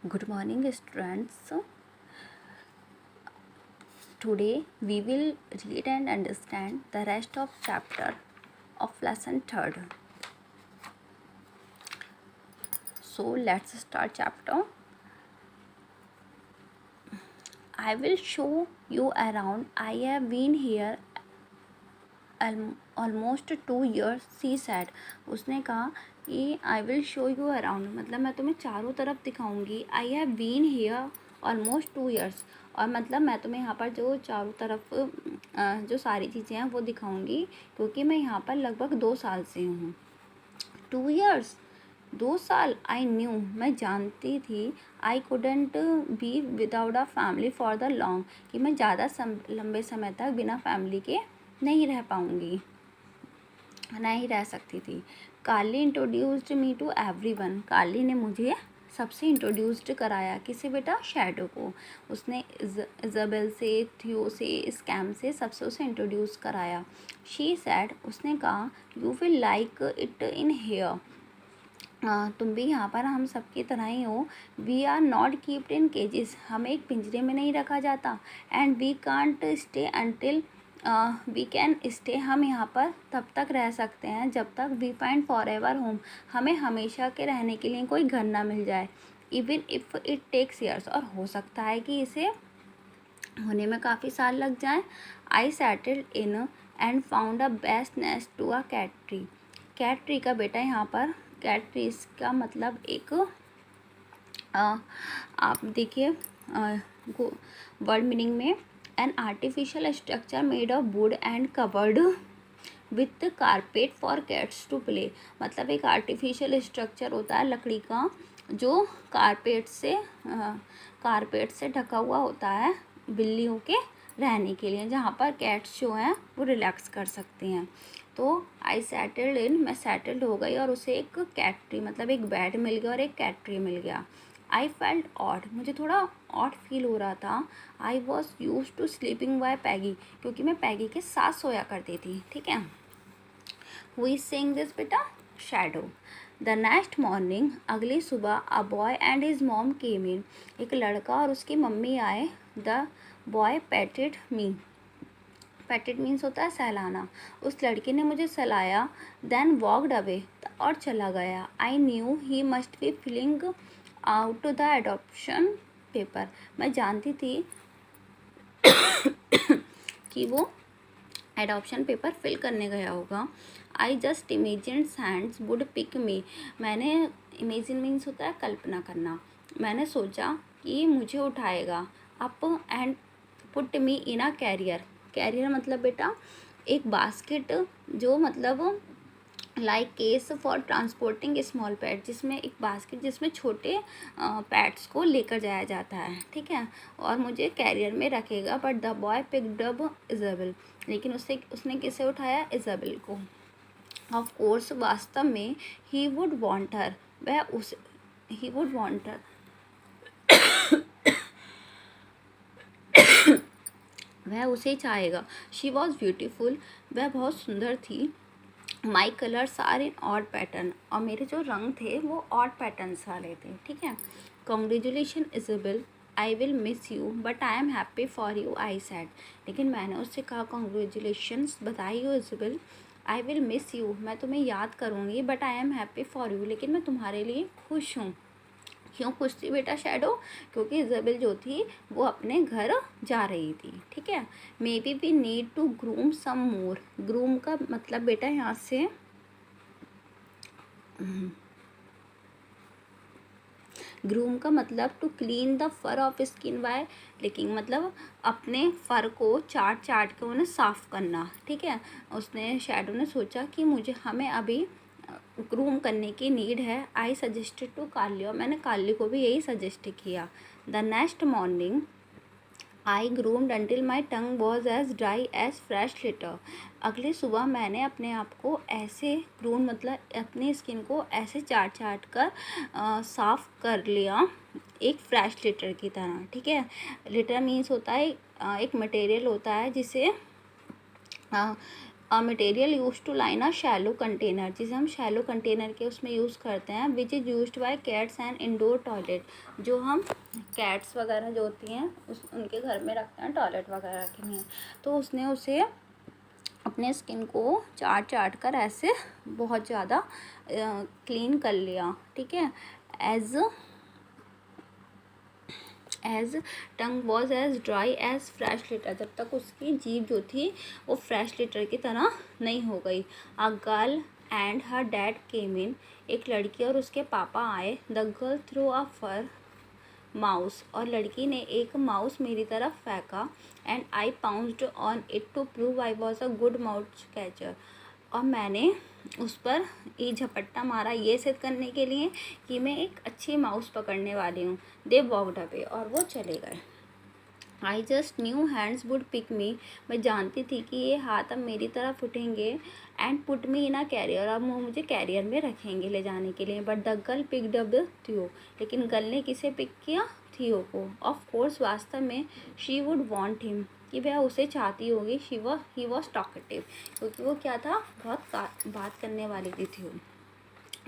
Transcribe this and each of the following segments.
Good morning, students. Today we will read and understand the rest of chapter of lesson 3rd. So let's start chapter. I will show you around. I have been here almost 2 years, she said. उसने कहा कि I will show you around, मतलब मैं तुम्हें चारों तरफ दिखाऊंगी. I have been here almost 2 years, और मतलब मैं तुम्हें यहाँ पर जो चारों तरफ जो सारी चीज़ें हैं वो दिखाऊंगी, क्योंकि मैं यहाँ पर लगभग 2 साल से हूँ. 2 years, 2 साल. आई न्यू, मैं जानती थी. I couldn't be without a family for the long, कि मैं ज़्यादा लंबे समय तक बिना फैमिली के नहीं रह पाऊँगी, नहीं रह सकती थी. कार्ली इंट्रोड्यूस्ड मी टू एवरीवन, कार्ली ने मुझे सबसे इंट्रोड्यूस्ड कराया. किसे बेटा? शैडो को. उसने इज़ाबेल से, थियो से, स्कैम से, सबसे उसे इंट्रोड्यूस कराया. शी सैड, उसने कहा, you will like it in here, तुम भी यहाँ पर हम सबकी तरह ही हो. We are not keeped in cages, हमें एक पिंजरे में नहीं रखा जाता. And we can't stay until we can stay, हम यहाँ पर तब तक रह सकते हैं जब तक we find forever home, हमें हमेशा के रहने के लिए कोई घर ना मिल जाए. Even if it takes years, और हो सकता है कि इसे होने में काफ़ी साल लग जाएं. I settled in and found a best nest to a cat tree. Cat tree का बेटा यहाँ पर, कैट ट्री का मतलब एक आप देखिए वर्ड मीनिंग में, an artificial structure made of wood and covered with carpet for cats to play. मतलब एक आर्टिफिशियल स्ट्रक्चर होता है लकड़ी का, जो कारपेट से ढका हुआ होता है बिल्लियों के रहने के लिए, जहाँ पर कैट्स जो हैं वो रिलैक्स कर सकते हैं. तो आई सेटल्ड इन, मैं सेटल्ड हो गई, और उसे एक कैट ट्री मतलब एक बेड मिल गया और एक कैट ट्री मिल गया. आई फेल्ट ऑड, मुझे थोड़ा ऑड फील हो रहा था. I was use to sleeping by Peggy, क्योंकि मैं पैगी के साथ सोया करती थी. ठीक है. हु इज सेइंग दिस बेटा? शैडो. द नेक्स्ट मॉर्निंग, अगली सुबह, a boy and his mom came in, एक लड़का और उसकी मम्मी आए. The boy patted me, patted means होता है सहलाना. उस लड़के ने मुझे सहलाया. देन वॉकड अवे, और चला गया. I knew he must be filling out the adoption paper, मैं जानती थी कि वो एडॉप्शन पेपर फिल करने गया होगा. I just imagine hands would pick me, मैंने, इमेजिन मीन्स होता है कल्पना करना, मैंने सोचा कि मुझे उठाएगा. Up and put me in a carrier, carrier मतलब बेटा एक बास्केट, जो मतलब like case for transporting small pet, जिसमें एक बास्केट जिसमें छोटे पैट्स को लेकर जाया जाता है. ठीक है. और मुझे कैरियर में रखेगा. But the boy picked up Isabel, लेकिन उसने किसे उठाया? इज़ाबेल को. ऑफ कोर्स, वास्तव में, he would want her, he would want her, वह उसे चाहेगा. शी वॉज ब्यूटीफुल, वह बहुत सुंदर थी. My colours are in odd pattern, और मेरे जो रंग थे वो ऑड पैटर्न्स वाले थे. ठीक है. Congratulation Isabel, I will miss you but I am happy for you, I sad. लेकिन मैंने उससे कहा, कॉन्ग्रेचुलेशंस, बधाई हो Isabel. I will miss you, मैं तुम्हें याद करूँगी. But I am happy for you, लेकिन मैं तुम्हारे लिए खुश हूँ. क्यों खुश थी बेटा शैडो? क्योंकि इज़ाबेल जो थी वो अपने घर जा रही थी. ठीक है. Maybe we need to groom some more, groom का मतलब बेटा यहाँ से ग्रूम का मतलब to clean the fur of skin by licking, मतलब अपने फर को चाट चाट के उन्हें साफ़ करना. ठीक है. उसने, शैडो ने सोचा कि हमें अभी ग्रूम करने की नीड है. आई सजेस्टेड टू कार्ली, और मैंने कार्ली को भी यही सजेस्ट किया. The next morning I groomed until my tongue was as dry as fresh litter. अगली सुबह मैंने अपने आप को ऐसे ग्रूम मतलब अपनी स्किन को ऐसे चाट चाट कर साफ़ कर लिया, एक फ्रेश लिटर की तरह. ठीक है. लिटर मीन्स होता है एक मटेरियल होता है जिसे a material use to line a shallow container, जिसे हम शैलो कंटेनर के उसमें यूज़ करते हैं, which is used by cats and indoor toilet, जो हम कैट्स वगैरह जो होती हैं उनके घर में रखते हैं टॉयलेट वगैरह के लिए। तो उसने उसे अपने स्किन को चाट चाट कर ऐसे बहुत ज़्यादा क्लीन कर लिया, ठीक है। As tongue was as dry as fresh litter, जब तक उसकी जीभ जो थी वो फ्रेश लिटर की तरह नहीं हो गई। A girl and her dad came in, एक लड़की और उसके पापा आए। The girl threw a fur mouse, और लड़की ने एक माउस मेरी तरफ फेंका। And I pounced on it to prove I was a good mouse catcher, और मैंने उस पर ये झपट्टा मारा ये सिद्ध करने के लिए कि मैं एक अच्छी माउस पकड़ने वाली हूँ। दे वॉकड अवे, और वो चले गए। I just knew hands would pick me, मैं जानती थी कि ये हाथ अब मेरी तरफ उठेंगे। And put me in a carrier, अब वो मुझे कैरियर में रखेंगे ले जाने के लिए। But the girl picked up थियो, लेकिन गर्ल ने किसे पिक किया? थियो को। ऑफ कोर्स, वास्तव में शी वुड वॉन्ट हिम, कि वह उसे चाहती होगी। ही वॉज टॉकेटिव, क्योंकि वो क्या था, बहुत बात करने वाली थी।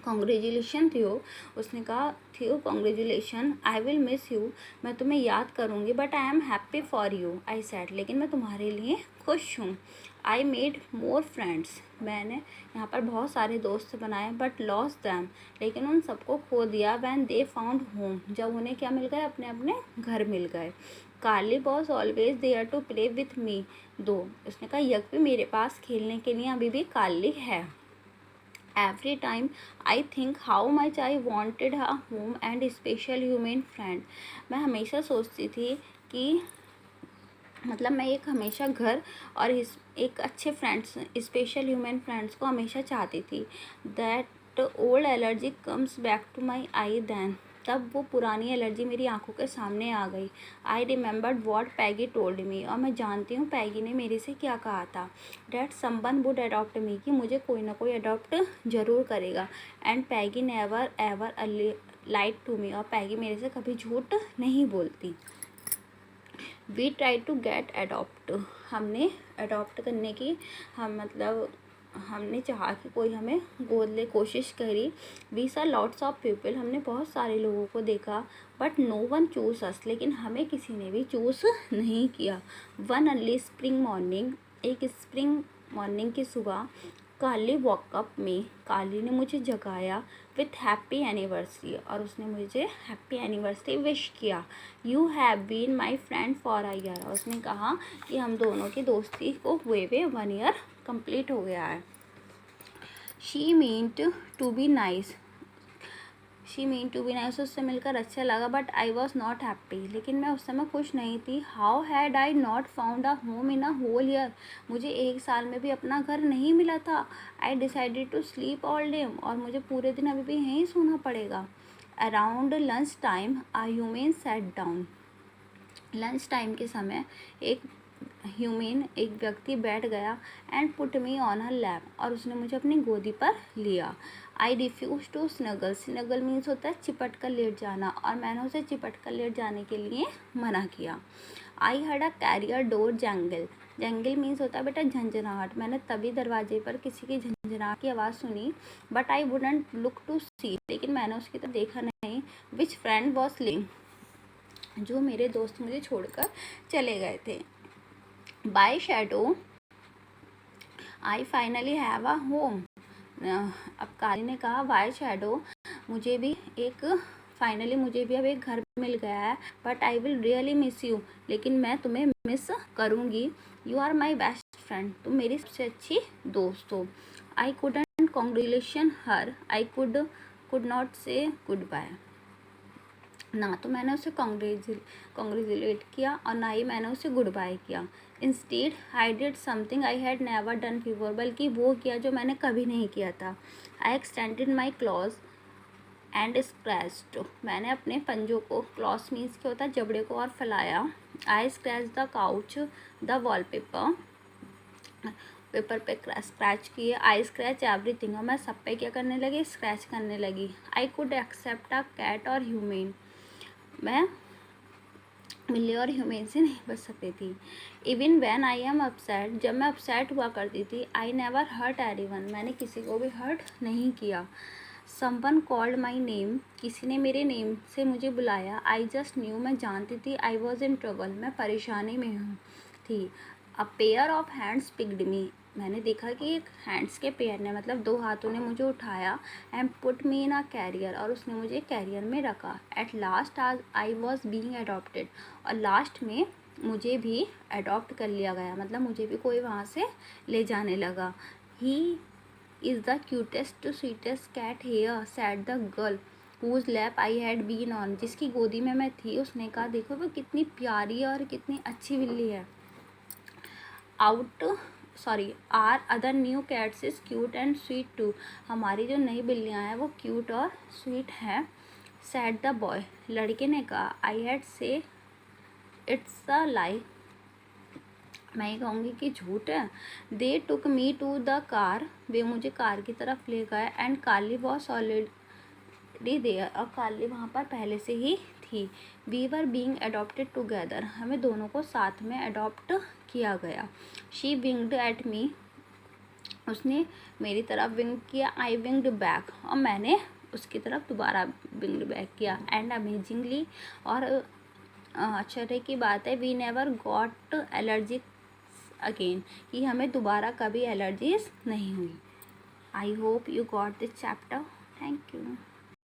कॉन्ग्रेचुलेशन थियो, उसने कहा थियो congratulation, I will miss you, मैं तुम्हें याद करूँगी। But I am happy for you, I said, लेकिन मैं तुम्हारे लिए खुश हूँ। आई मेड मोर फ्रेंड्स, मैंने यहाँ पर बहुत सारे दोस्त बनाए। बट लॉस दैम, लेकिन उन सबको खो दिया। वैन दे फाउंड होम, जब उन्हें क्या मिल गए, अपने अपने घर मिल गए। Carly was always there to play with me though, उसने कहा यक भी मेरे पास खेलने के लिए अभी भी कार्ली है। Every time I think how much I wanted a home and special human friend, मैं हमेशा सोचती थी कि मतलब मैं एक हमेशा घर और एक अच्छे फ्रेंड्स, स्पेशल ह्यूमन फ्रेंड्स को हमेशा चाहती थी। That old allergy comes back to my eye then, तब वो पुरानी एलर्जी मेरी आंखों के सामने आ गई। I remembered what Peggy told me, और मैं जानती हूँ पैगी ने मेरे से क्या कहा था। That someone would adopt me, कि मुझे कोई ना कोई अडॉप्ट ज़रूर करेगा। And Peggy never ever lied to me, और पैगी मेरे से कभी झूठ नहीं बोलती। We try to get adopt, हमने अडॉप्ट करने की हमने चाहा कि कोई हमें गोद ले, कोशिश करी। We saw lots of people, हमने बहुत सारे लोगों को देखा। बट नो वन चूज अस, लेकिन हमें किसी ने भी चूज़ नहीं किया। वन अर्ली स्प्रिंग मॉर्निंग, एक स्प्रिंग मॉर्निंग की सुबह, कार्ली वॉकअप में, कार्ली ने मुझे जगाया विथ हैप्पी एनिवर्सरी, और उसने मुझे हैप्पी एनिवर्सरी विश किया। You have been my friend for a year, और उसने कहा कि हम दोनों की दोस्ती को हुए 1 ईयर कंप्लीट हो गया है। She meant to be nice, उससे मिलकर अच्छा लगा। But I was not happy, लेकिन मैं उस समय खुश नहीं थी। How had I not found a home in a whole year, मुझे 1 साल में भी अपना घर नहीं मिला था। I decided to sleep all day, और मुझे पूरे दिन अभी भी यहीं सोना पड़ेगा। Around lunch time a human sat down, lunch time के समय एक एक व्यक्ति बैठ गया। And put me on her lap, और उसने मुझे अपनी गोदी पर लिया। I refuse to snuggle, snuggle means होता है चिपट कर लेट जाना, और मैंने उसे चिपट कर लेट जाने के लिए मना किया। I heard a carrier door jangle, jangle means होता है बेटा झंझनाहट, मैंने तभी दरवाजे पर किसी की झंझनाहट की आवाज़ सुनी। But I wouldn't look to see, लेकिन मैंने उसकी तरफ देखा नहीं। विच फ्रेंड वॉज लिविंग, जो मेरे दोस्त मुझे छोड़कर चले गए थे। By Shadow I finally have a home, अब काली ने कहा बाय शैडो, मुझे भी अब एक घर मिल गया है। But I will really miss you, लेकिन मैं तुम्हें मिस करूँगी। You are my best friend, तुम मेरी सबसे अच्छी दोस्त हो। I couldn't congratulation her, I could not say goodbye, ना तो मैंने उसे कॉन्ग्रेचुलेट किया और ना ही मैंने उसे गुड बाय किया। Instead I did something I had never done before, बल्कि वो किया जो मैंने कभी नहीं किया था। I extended my claws and scratched, मैंने अपने पंजों को, क्लॉज मीन्स क्या होता है, जबड़े को, और फैलाया। आई scratch the couch the wallpaper, paper पे स्क्रैच किए। आई स्क्रैच एवरीथिंग, और मैं सब पे क्या करने लगी, स्क्रैच करने लगी। I could accept a cat और ह्यूमन, मैं बिल्ली और ह्यूमन से नहीं बच सकती थी। Even when I am upset, जब मैं अपसेट हुआ करती थी, आई नेवर हर्ट एनीवन, मैंने किसी को भी हर्ट नहीं किया। समवन कॉल्ड माई नेम, किसी ने मेरे नेम से मुझे बुलाया। आई जस्ट न्यू, मैं जानती थी। आई वॉज इन ट्रबल, मैं परेशानी में हूँ थी। A pair of hands picked me, मैंने देखा कि एक हैंड्स के पेयर ने, मतलब दो हाथों ने मुझे उठाया। And put me in a carrier, और उसने मुझे कैरियर में रखा। एट लास्ट आज आई वॉज बीइंग अडॉप्टेड, और लास्ट में मुझे भी अडॉप्ट कर लिया गया, मतलब मुझे भी कोई वहाँ से ले जाने लगा। He is the cutest sweetest cat here, said the girl whose lap I had been on, जिसकी गोदी में मैं थी उसने कहा देखो वो कितनी प्यारी और कितनी अच्छी बिल्ली है। Out sorry are other new cats is cute and sweet too, हमारी जो नई बिल्लियाँ हैं वो क्यूट और स्वीट हैं। सैड द बॉय, लड़के ने कहा। आई हैड से इट्स अ लाई, मैं ये कहूँगी कि झूठ है। They took me to the car, वे मुझे कार की तरफ ले गए। And Carly was already there, और कार्ली वहाँ पर पहले से ही थी। We were being adopted together, हमें दोनों को साथ में अडॉप्ट किया गया। शी विंग्ड एट मी, उसने मेरी तरफ विंग किया। आई विंग्ड बैक, और मैंने उसकी तरफ दोबारा विंग्ड बैक किया। एंड अमेजिंगली, और आश्चर्य की बात है, we never got allergy again, कि हमें दोबारा कभी एलर्जीज नहीं हुई। I hope you got this chapter. Thank you.